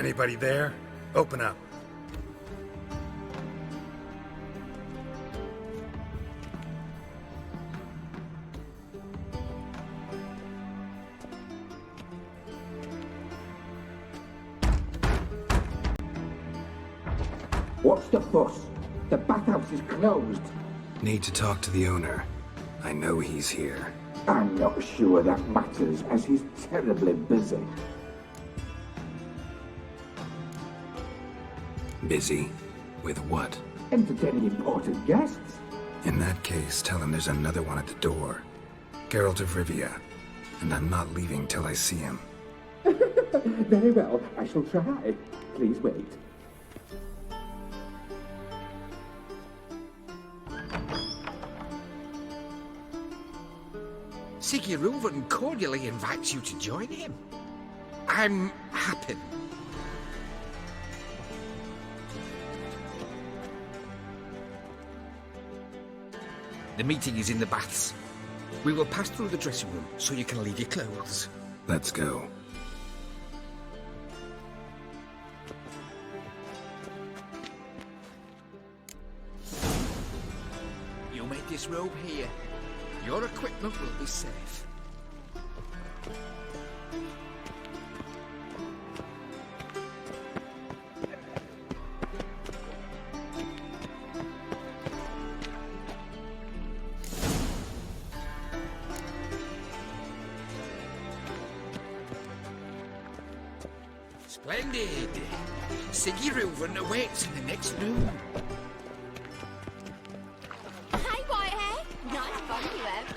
Anybody there? Open up. What's the fuss? The bathhouse is closed. Need to talk to the owner. I know he's here. I'm not sure that matters, as he's terribly busy. Busy? With what? Entertaining important guests. In that case, tell him there's another one at the door. Geralt of Rivia. And I'm not leaving till I see him. Very well, I shall try. Please wait. Sigurd cordially invites you to join him. I'm happy. The meeting is in the baths. We will pass through the dressing room so you can leave your clothes. Let's go. You made this robe here. Your equipment will be safe. Splendid! Sigurd awaits in the next room. Hey, Whitehair! Nice compliment.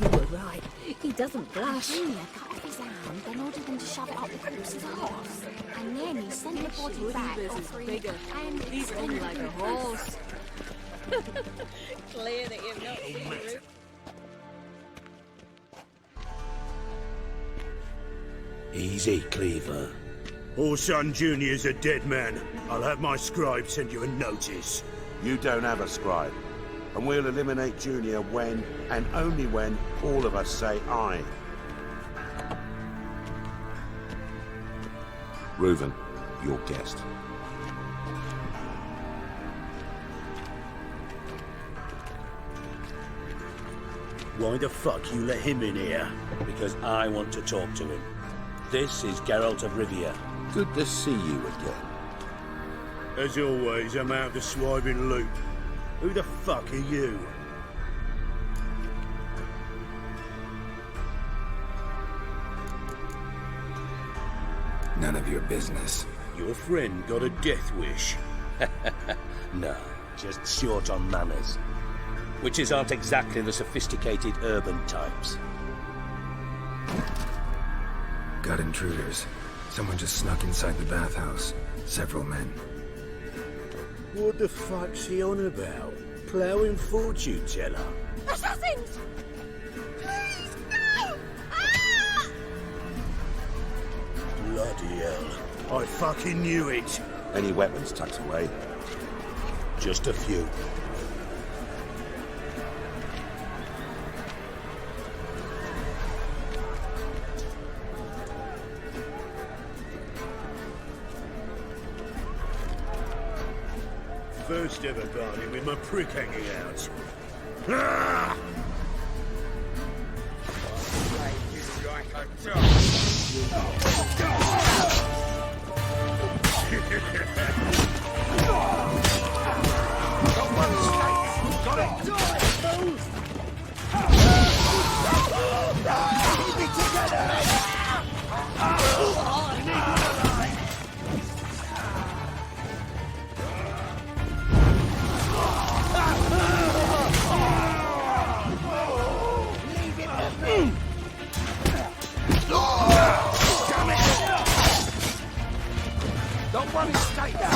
You were right. He doesn't blush. Junior cut off his hand, then ordered them to shove it up the corpse's arse. And then he sent the body back offering bigger. and He's only like a horse. Clear that you've not seen him. Easy, Cleaver. Orson Jr.'s a dead man. I'll have my scribe send you a notice. You don't have a scribe. And we'll eliminate Junior when, and only when, all of us say aye. Reuven, your guest. Why the fuck you let him in here? Because I want to talk to him. This is Geralt of Rivia. Good to see you again. As always, I'm out of the swiving loop. Who the fuck are you? None of your business. Your friend got a death wish. No, just short on manners. Witches aren't exactly the sophisticated urban types. Got intruders. Someone just snuck inside the bathhouse. Several men. What the fuck's he on about? Ploughing fortune teller? Assassins! Please, no! Ah! Bloody hell. I fucking knew it. Any weapons tucked away? Just a few. First ever party with my prick hanging out. Ah! Don't worry, stay there.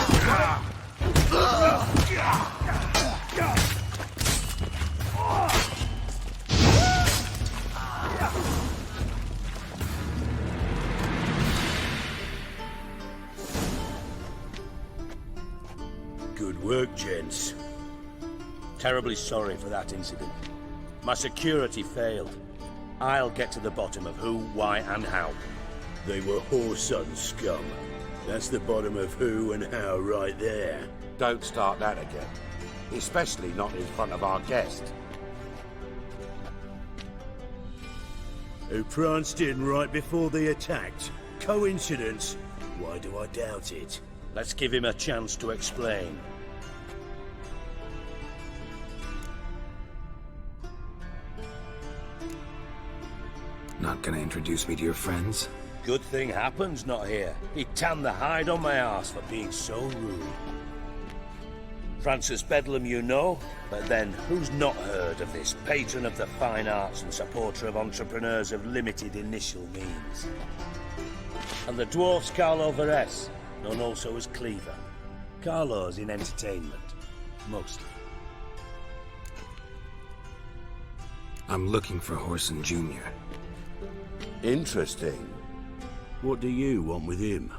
Good work, gents. Terribly sorry for that incident. My security failed. I'll get to the bottom of who, why, and how. They were whoreson scum. That's the bottom of who and how right there. Don't start that again. Especially not in front of our guest. Who pranced in right before they attacked. Coincidence? Why do I doubt it? Let's give him a chance to explain. Not gonna introduce me to your friends? Good thing Happen's not here. He'd tan the hide on my arse for being so rude. Francis Bedlam you know, but then who's not heard of this patron of the fine arts and supporter of entrepreneurs of limited initial means? And the dwarf's Carlo Veres, known also as Cleaver. Carlo's in entertainment, mostly. I'm looking for Horson Jr. Interesting. What do you want with him?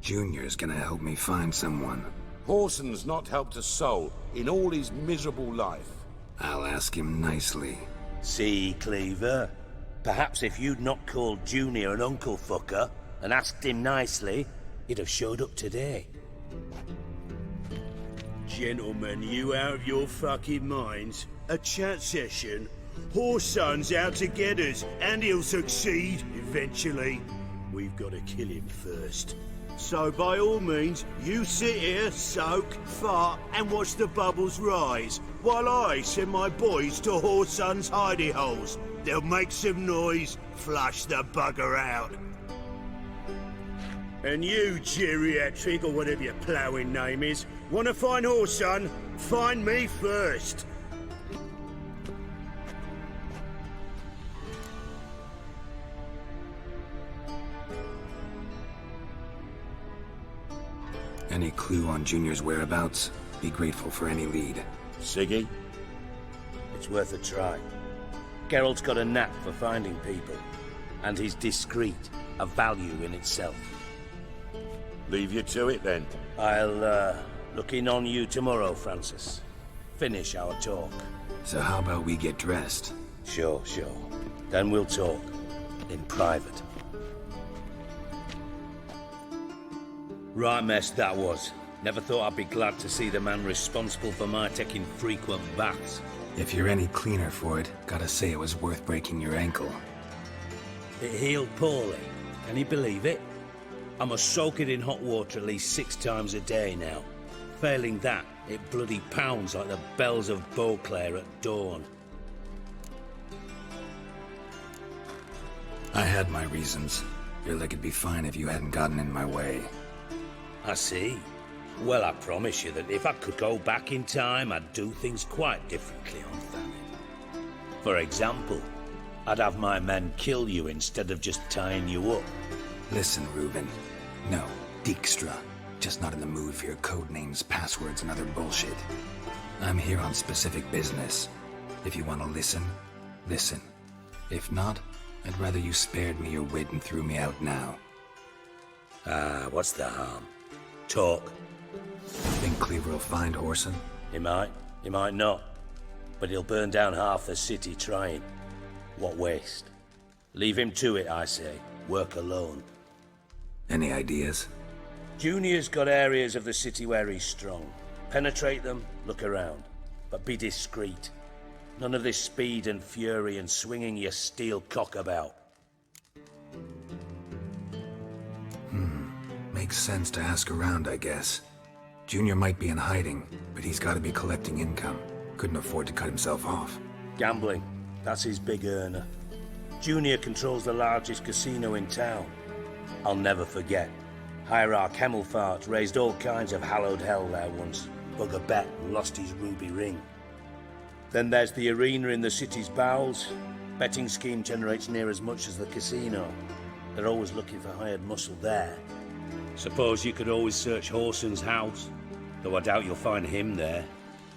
Junior's gonna help me find someone. Horson's not helped a soul in all his miserable life. I'll ask him nicely. See, Cleaver? Perhaps if you'd not called Junior an uncle fucker and asked him nicely, he'd have showed up today. Gentlemen, you out of your fucking minds? A chat session? Horson's out to get us, and he'll succeed, eventually. We've got to kill him first. So by all means, you sit here, soak, fart, and watch the bubbles rise, while I send my boys to Horson's hidey holes. They'll make some noise, flush the bugger out. And you, geriatric, or whatever your ploughing name is, want to find Horson? Find me first. Any clue on Junior's whereabouts? Be grateful for any lead. Siggy? It's worth a try. Geralt's got a knack for finding people, and he's discreet, a value in itself. Leave you to it then. I'll, look in on you tomorrow, Francis. Finish our talk. So how about we get dressed? Sure. Then we'll talk. In private. Right mess that was. Never thought I'd be glad to see the man responsible for my taking frequent baths. If you're any cleaner for it, gotta say it was worth breaking your ankle. It healed poorly. Can you believe it? I must soak it in hot water at least 6 times a day now. Failing that, it bloody pounds like the bells of Beauclair at dawn. I had my reasons. Your leg would be fine if you hadn't gotten in my way. I see. Well, I promise you that if I could go back in time, I'd do things quite differently on Thanet. For example, I'd have my men kill you instead of just tying you up. Listen, Reuben. No, Dijkstra. Just not in the mood for your code names, passwords, and other bullshit. I'm here on specific business. If you want to listen, listen. If not, I'd rather you spared me your wit and threw me out now. What's the harm? Talk. Think Cleaver will find Horson? He might not. But he'll burn down half the city trying. What waste. Leave him to it, I say. Work alone. Any ideas? Junior's got areas of the city where he's strong. Penetrate them, look around. But be discreet. None of this speed and fury and swinging your steel cock about. Makes sense to ask around, I guess. Junior might be in hiding, but he's got to be collecting income. Couldn't afford to cut himself off. Gambling. That's his big earner. Junior controls the largest casino in town. I'll never forget. Hierarch Hemmelfart raised all kinds of hallowed hell there once. Bug a bet and lost his ruby ring. Then there's the arena in the city's bowels. Betting scheme generates near as much as the casino. They're always looking for hired muscle there. Suppose you could always search Horson's house. Though I doubt you'll find him there.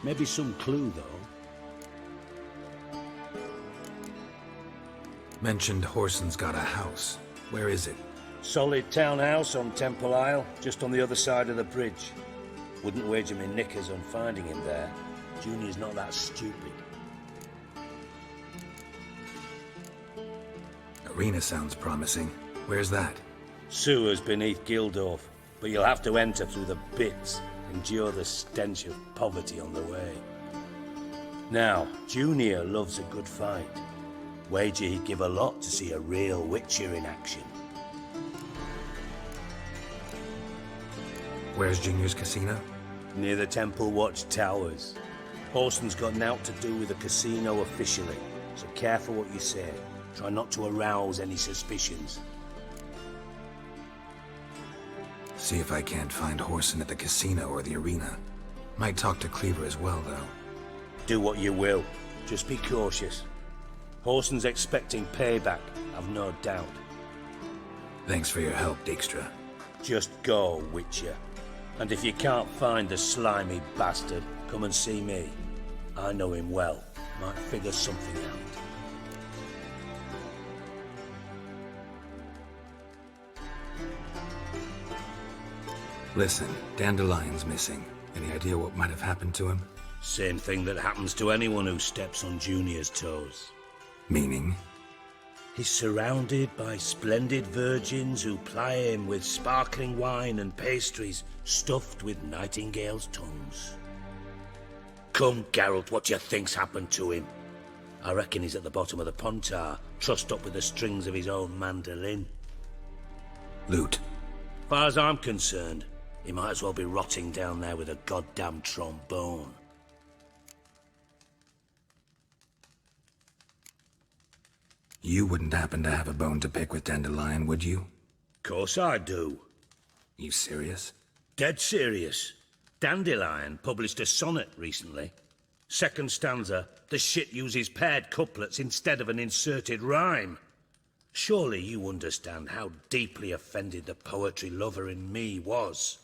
Maybe some clue, though. Mentioned Horson's got a house. Where is it? Solid townhouse on Temple Isle, just on the other side of the bridge. Wouldn't wager me knickers on finding him there. Junior's not that stupid. Arena sounds promising. Where's that? Sewers beneath Gildorf, but you'll have to enter through the bits, endure the stench of poverty on the way. Now, Junior loves a good fight. Wager he'd give a lot to see a real Witcher in action. Where's Junior's casino? Near the Temple Watch Towers. Horson's got naught to do with the casino officially, so careful what you say. Try not to arouse any suspicions. See if I can't find Horson at the casino or the arena. Might talk to Cleaver as well, though. Do what you will. Just be cautious. Horson's expecting payback, I've no doubt. Thanks for your help, Dijkstra. Just go, Witcher. And if you can't find the slimy bastard, come and see me. I know him well. Might figure something out. Listen, Dandelion's missing. Any idea what might have happened to him? Same thing that happens to anyone who steps on Junior's toes. Meaning? He's surrounded by splendid virgins who ply him with sparkling wine and pastries stuffed with nightingales' tongues. Come, Geralt, what do you think's happened to him? I reckon he's at the bottom of the Pontar, trussed up with the strings of his own mandolin. Loot. Far as I'm concerned, he might as well be rotting down there with a goddamn trombone. You wouldn't happen to have a bone to pick with Dandelion, would you? Course I do. You serious? Dead serious. Dandelion published a sonnet recently. Second stanza, the shit uses paired couplets instead of an inserted rhyme. Surely you understand how deeply offended the poetry lover in me was.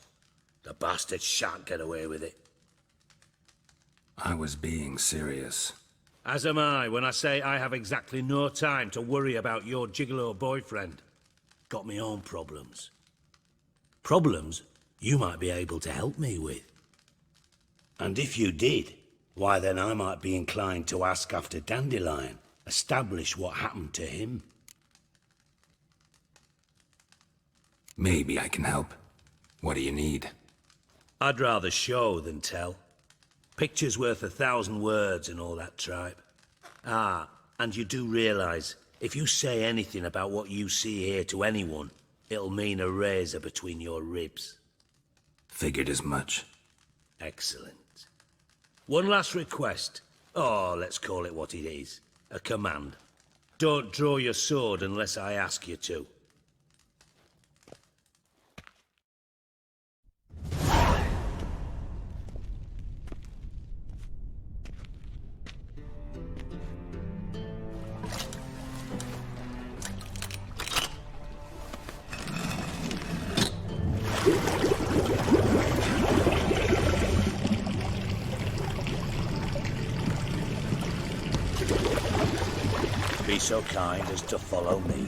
The bastard shan't get away with it. I was being serious. As am I when I say I have exactly no time to worry about your gigolo boyfriend. Got me own problems. Problems you might be able to help me with. And if you did, why then I might be inclined to ask after Dandelion, establish what happened to him. Maybe I can help. What do you need? I'd rather show than tell. Picture's worth 1,000 words and all that tripe. Ah, and you do realize, if you say anything about what you see here to anyone, it'll mean a razor between your ribs. Figured as much. Excellent. One last request. Oh, let's call it what it is. A command. Don't draw your sword unless I ask you to. Be so kind as to follow me.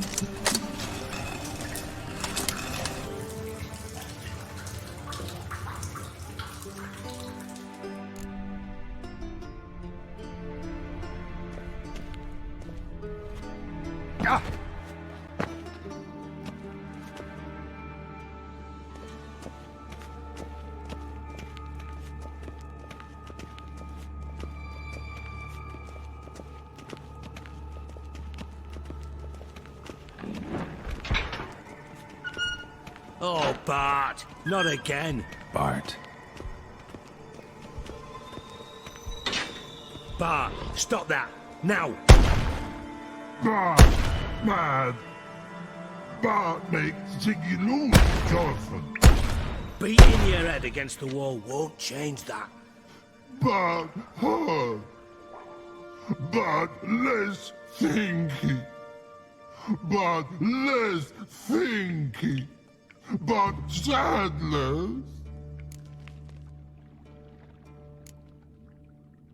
Oh, Bart! Not again! Bart. Bart, stop that! Now! Bart, mad. Bart makes Ziggy lose, Jonathan. Beating your head against the wall won't change that. Bart hard. Bart less thinky. Bart less thinky. But sadness.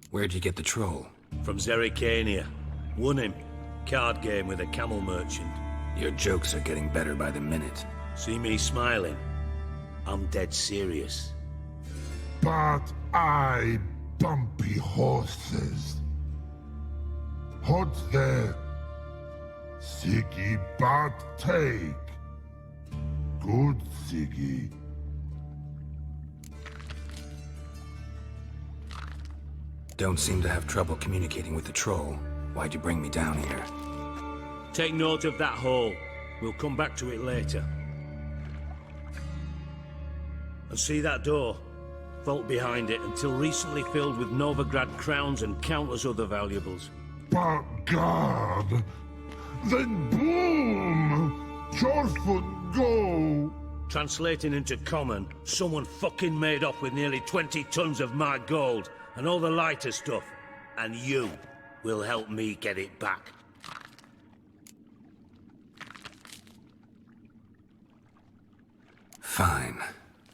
Where'd you get the troll? From Zerrikania. Won him. Card game with a camel merchant. Your jokes are getting better by the minute. See me smiling? I'm dead serious. But I bumpy horses. What's there? Siggy but take. Good Siggy. Don't seem to have trouble communicating with the troll. Why'd you bring me down here? Take note of that hole. We'll come back to it later. And see that door? Vault behind it, until recently filled with Novingrado crowns and countless other valuables. But God! Then boom! Jorfun go! Translating into common, someone fucking made off with nearly 20 tons of my gold, and all the lighter stuff. And you will help me get it back. Fine.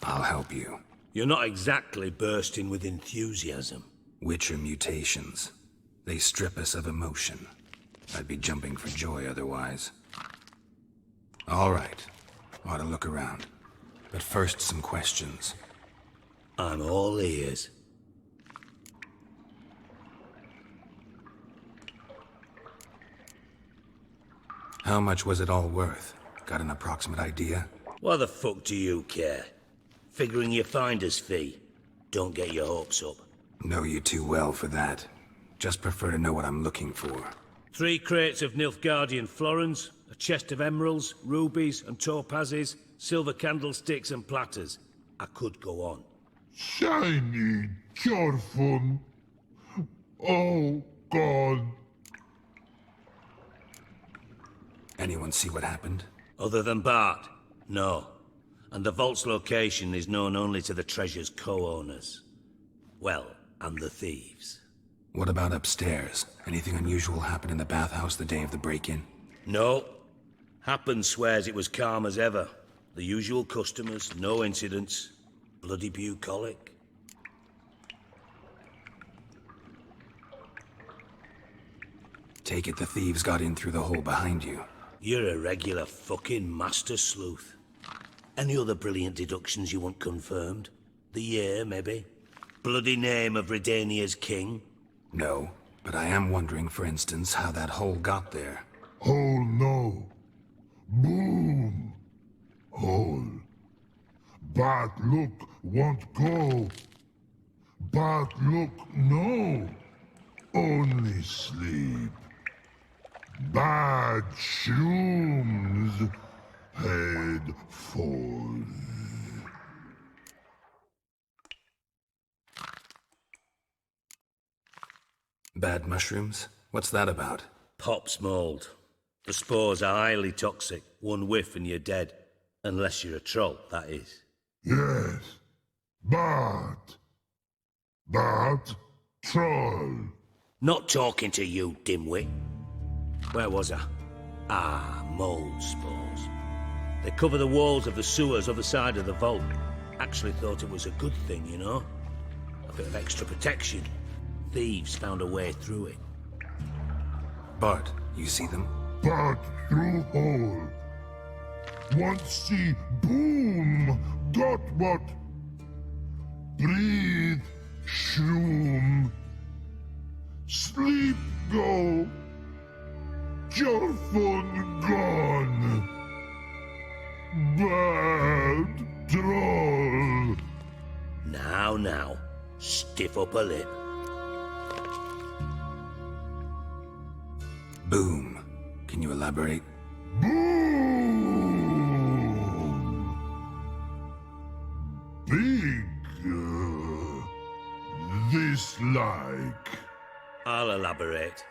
I'll help you. You're not exactly bursting with enthusiasm. Witcher mutations. They strip us of emotion. I'd be jumping for joy otherwise. All right. Ought to look around. But first, some questions. I'm all ears. How much was it all worth? Got an approximate idea? Why the fuck do you care? Figuring your finder's fee. Don't get your hopes up. Know you too well for that. Just prefer to know what I'm looking for. 3 crates of Nilfgaardian florins, a chest of emeralds, rubies and topazes, silver candlesticks and platters. I could go on. Shiny Jorfun. Oh, God. Anyone see what happened? Other than Bart? No. And the vault's location is known only to the treasure's co-owners. Well, and the thieves. What about upstairs? Anything unusual happen in the bathhouse the day of the break-in? No. Happen swears it was calm as ever. The usual customers, no incidents. Bloody bucolic. Take it the thieves got in through the hole behind you. You're a regular fucking master sleuth. Any other brilliant deductions you want confirmed? The year, maybe? Bloody name of Redania's king? No, but I am wondering, for instance, how that hole got there. Hole no. Boom. Hole. But look won't go. But look no. Only sleep. Bad shrooms. Head falls. Bad mushrooms? What's that about? Pop's mold. The spores are highly toxic. One whiff and you're dead. Unless you're a troll, that is. Yes. But troll. Not talking to you, dimwit. Where was I? Ah, mold spores. They cover the walls of the sewers other side of the vault. Actually thought it was a good thing, you know? A bit of extra protection. Thieves found a way through it. Bart, you see them? But through hole. Want see boom. Got what? Breathe. Shroom. Sleep go. Jorfun gone. Bad troll. Now, stiff up a lip. Boom. Can you elaborate? Boom. Big. This like. I'll elaborate.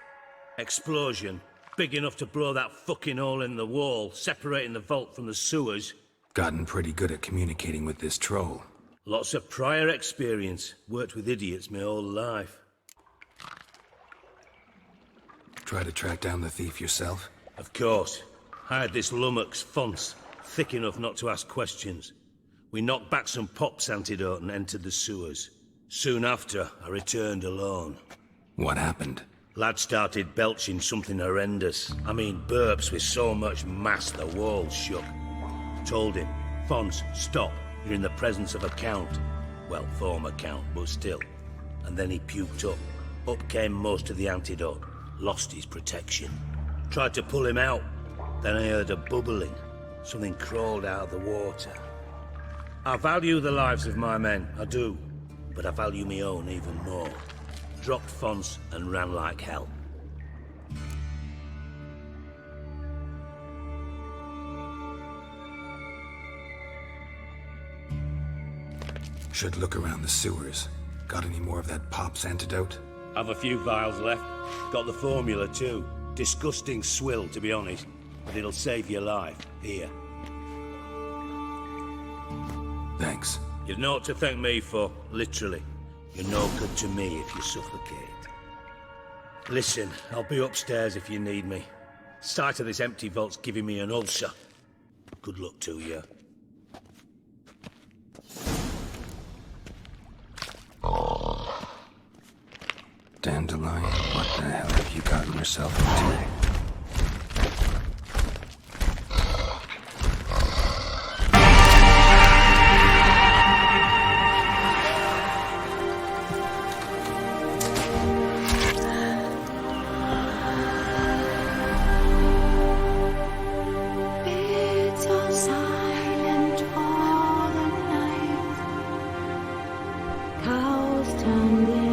Explosion. Big enough to blow that fucking hole in the wall, separating the vault from the sewers. Gotten pretty good at communicating with this troll. Lots of prior experience. Worked with idiots my whole life. Try to track down the thief yourself? Of course. I had this lummox, Fonce, thick enough not to ask questions. We knocked back some Pop's antidote and entered the sewers. Soon after, I returned alone. What happened? Lad started belching something horrendous. I mean, burps with so much mass the walls shook. Told him, Fonce, stop. You're in the presence of a count. Well, former count, but still. And then he puked up. Up came most of the antidote. Lost his protection. Tried to pull him out, Then I heard a bubbling. Something crawled out of the water. I value the lives of my men, I do. But I value my own even more. Dropped fonts and ran like hell. Should look around the sewers. Got any more of that Pop's antidote? Have a few vials left. Got the formula too. Disgusting swill, to be honest. But it'll save your life. Here. Thanks. You've naught to thank me for, literally. You're no good to me if you suffocate. Listen, I'll be upstairs if you need me. Sight of this empty vault's giving me an ulcer. Good luck to you. Dandelion, what the hell have you gotten yourself into? Birds are silent all the night. Cows turn their